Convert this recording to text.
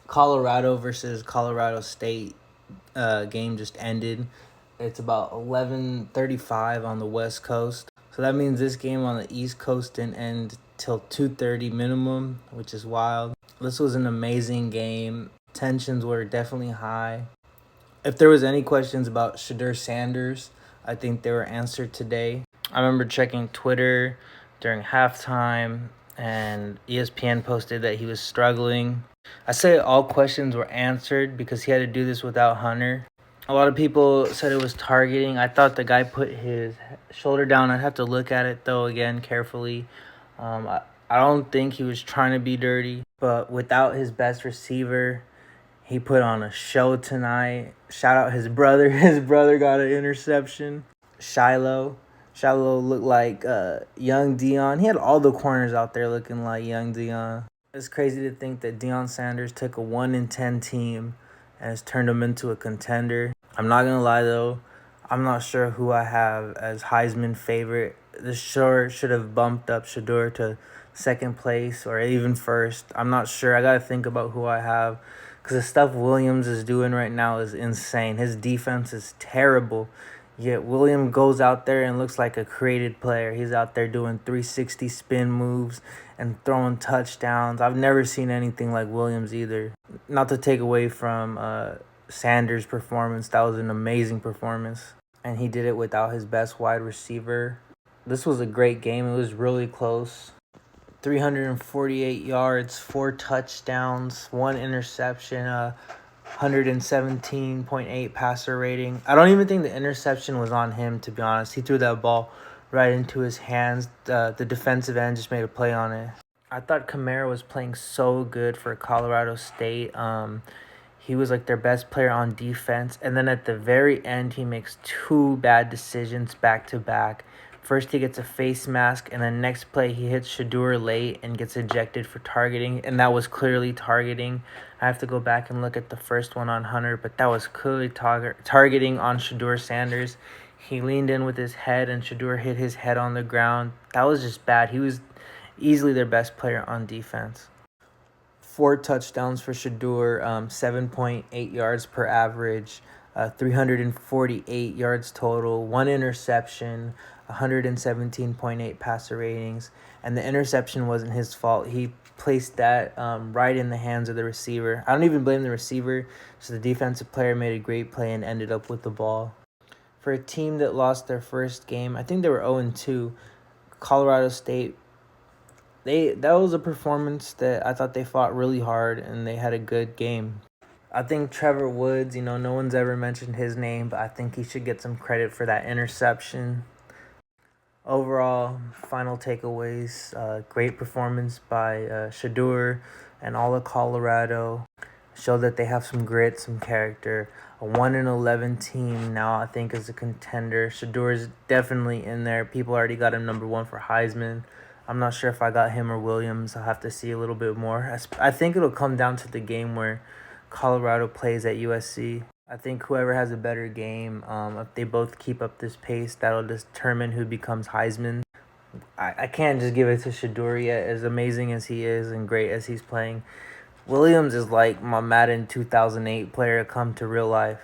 Colorado versus Colorado State game just ended. It's about 11:35 on the West Coast. So that means this game on the East Coast didn't end till 2:30 minimum, which is wild. This was an amazing game. Tensions were definitely high. If there was any questions about Shedeur Sanders, I think they were answered today. I remember checking Twitter during halftime, and ESPN posted that he was struggling. I say all questions were answered because he had to do this without Hunter. A lot of people said it was targeting. I thought the guy put his shoulder down. I'd have to look at it though again carefully. I don't think he was trying to be dirty, but without his best receiver, he put on a show tonight. Shout out his brother. His brother got an interception. Shiloh. Shiloh looked like young Dion. He had all the corners out there looking like young Dion. It's crazy to think that Deion Sanders took a 1-10 team and has turned them into a contender. I'm not gonna lie though, I'm not sure who I have as Heisman favorite. This sure should have bumped up Shedeur to second place or even first. I'm not sure. I gotta think about who I have because the stuff Williams is doing right now is insane. His defense is terrible. Yet William goes out there and looks like a created player. He's out there doing 360 spin moves and throwing touchdowns. I've never seen anything like Williams either. Not to take away from Sanders' performance. That was an amazing performance. And he did it without his best wide receiver. This was a great game. It was really close. 348 yards, 4 touchdowns, 1 interception, 117.8 passer rating. I don't even think the interception was on him, to be honest. He threw that ball right into his hands. The defensive end just made a play on it. I thought Kamara was playing so good for Colorado State. He was like their best player on defense. And then at the very end, he makes 2 bad decisions back to back. First, he gets a face mask, and then next play, he hits Shedeur late and gets ejected for targeting, and that was clearly targeting. I have to go back and look at the first one on Hunter, but that was clearly targeting on Shedeur Sanders. He leaned in with his head, and Shedeur hit his head on the ground. That was just bad. He was easily their best player on defense. 4 touchdowns for Shedeur, 7.8 yards per average, 348 yards total, 1 interception, 117.8 passer ratings, and the interception wasn't his fault. He placed that right in the hands of the receiver. I don't even blame the receiver. So the defensive player made a great play and ended up with the ball. For a team that lost their first game, I think they were 0-2. Colorado State, that was a performance that I thought they fought really hard and they had a good game. I think Trevor Woods, no one's ever mentioned his name, but I think he should get some credit for that interception. Overall, final takeaways, great performance by Shedeur and all of Colorado. Showed that they have some grit, some character. A 1-11 team now, I think, is a contender. Shedeur is definitely in there. People already got him number 1 for Heisman. I'm not sure if I got him or Williams. I'll have to see a little bit more. I think it'll come down to the game where Colorado plays at USC. I think whoever has a better game, if they both keep up this pace, that'll determine who becomes Heisman. I can't just give it to Shedeur yet, as amazing as he is and great as he's playing. Williams is like my Madden 2008 player come to real life.